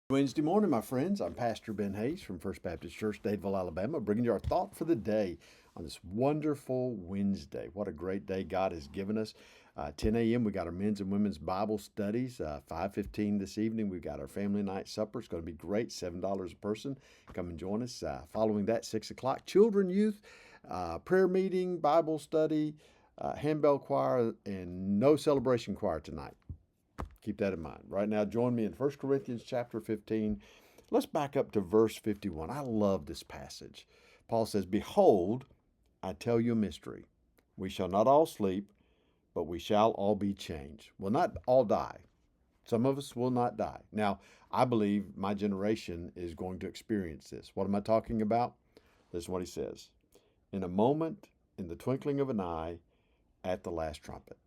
Wednesday morning, my friends. I'm Pastor Ben Hayes from First Baptist Church, Dadeville, Alabama, bringing you our thought for the day on this wonderful Wednesday. What a great day God has given us. 10 a.m. we got our men's and women's Bible studies. 5:15 this evening we've got our family night supper. It's going to be great. $7 a person. Come and join us. Following that, 6 o'clock, children, youth, prayer meeting, Bible study, handbell choir, and no celebration choir tonight. Keep that in mind. Right now, join me in 1 Corinthians chapter 15. Let's back up to verse 51. I love this passage. Paul says, "Behold, I tell you a mystery. We shall not all sleep, but we shall all be changed." We'll not all die. Some of us will not die. Now, I believe my generation is going to experience this. What am I talking about? Listen to what he says. In a moment, in the twinkling of an eye, at the last trumpet.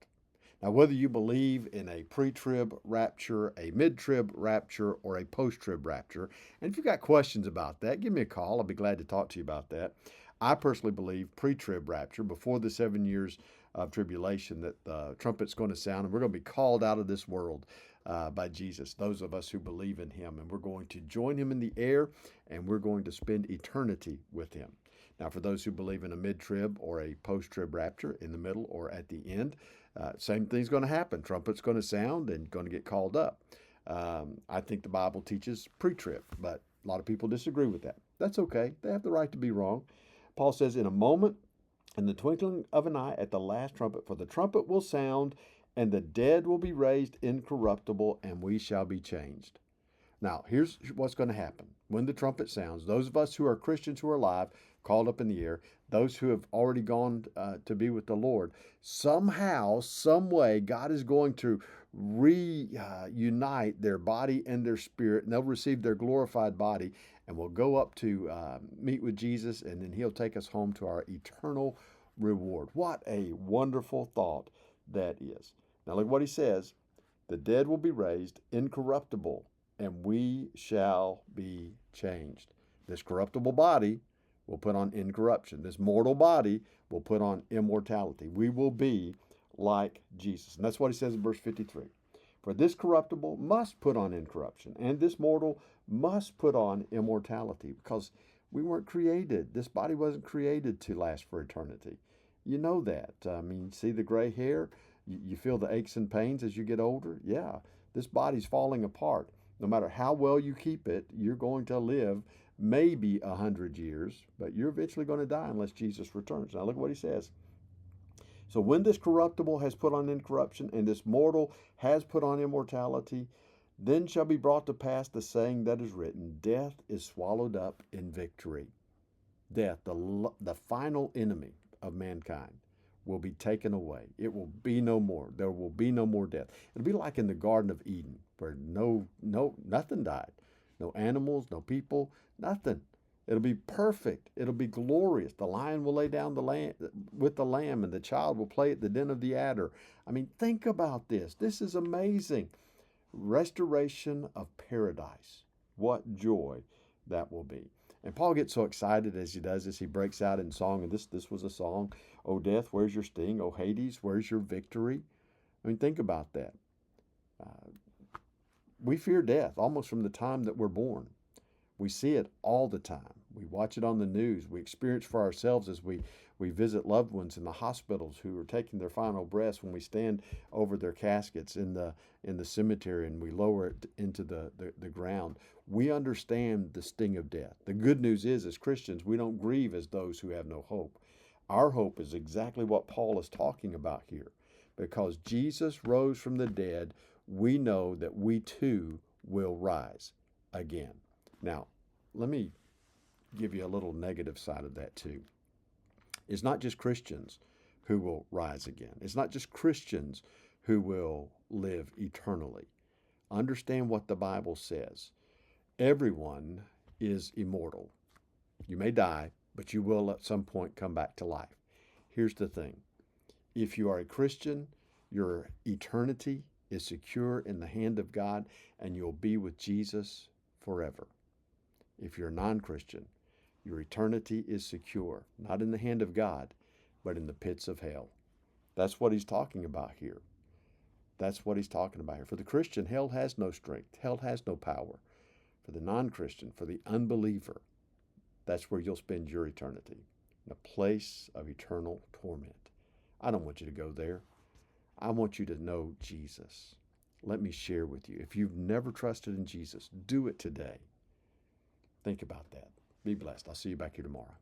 Now, whether you believe in a pre-trib rapture, a mid-trib rapture, or a post-trib rapture, and if you've got questions about that, give me a call. I'll be glad to talk to you about that. I personally believe pre-trib rapture, before the 7 years of tribulation, that the trumpet's going to sound, and we're going to be called out of this world by Jesus, those of us who believe in him, and we're going to join him in the air, and we're going to spend eternity with him. Now, for those who believe in a mid-trib or a post-trib rapture, in the middle or at the end, same thing's going to happen. Trumpet's going to sound and going to get called up. I think the Bible teaches pre-trib, but a lot of people disagree with that. That's okay. They have the right to be wrong. Paul says, in a moment, in the twinkling of an eye, at the last trumpet, for the trumpet will sound, and the dead will be raised incorruptible, and we shall be changed. Now, here's what's going to happen. When the trumpet sounds, those of us who are Christians who are alive, called up in the air, those who have already gone to be with the Lord, somehow, some way, God is going to reunite their body and their spirit, and they'll receive their glorified body, and we'll go up to meet with Jesus, and then he'll take us home to our eternal reward. What a wonderful thought that is. Now, look what he says. The dead will be raised incorruptible, and we shall be changed. This corruptible body will put on incorruption. This mortal body will put on immortality. We will be like Jesus. And that's what he says in verse 53. For this corruptible must put on incorruption, and this mortal must put on immortality, because we weren't created. This body wasn't created to last for eternity. You know that. I mean, see the gray hair? You feel the aches and pains as you get older? Yeah, this body's falling apart. No matter how well you keep it, you're going to live maybe 100 years, but you're eventually going to die unless Jesus returns. Now look what he says. So when this corruptible has put on incorruption, and this mortal has put on immortality, then shall be brought to pass the saying that is written, death is swallowed up in victory. Death, the final enemy of mankind, will be taken away. It will be no more. There will be no more death. It'll be like in the Garden of Eden, where nothing died. No animals, no people, nothing. It'll be perfect. It'll be glorious. The lion will lay down with the lamb, and the child will play at the den of the adder. I mean, think about this. This is amazing. Restoration of paradise. What joy that will be. And Paul gets so excited as he does this. He breaks out in song, and this was a song. "O death, where's your sting? O Hades, where's your victory?" I mean, think about that. We fear death almost from the time that we're born. We see it all the time. We watch it on the news. We experience for ourselves as we visit loved ones in the hospitals who are taking their final breaths, when we stand over their caskets in the cemetery and we lower it into the ground. We understand the sting of death. The good news is, as Christians, we don't grieve as those who have no hope. Our hope is exactly what Paul is talking about here. Because Jesus rose from the dead, we know that we too will rise again. Now, let me give you a little negative side of that too. It's not just Christians who will rise again. It's not just Christians who will live eternally. Understand what the Bible says. Everyone is immortal. You may die, but you will at some point come back to life. Here's the thing. If you are a Christian, your eternity is secure in the hand of God, and you'll be with Jesus forever. If you're a non-Christian, your eternity is secure, not in the hand of God, but in the pits of hell. That's what he's talking about here. That's what he's talking about here. For the Christian, hell has no strength. Hell has no power. for the non-Christian, for the unbeliever, that's where you'll spend your eternity, in a place of eternal torment. I don't want you to go there. I want you to know Jesus. Let me share with you. If you've never trusted in Jesus, do it today. Think about that. Be blessed. I'll see you back here tomorrow.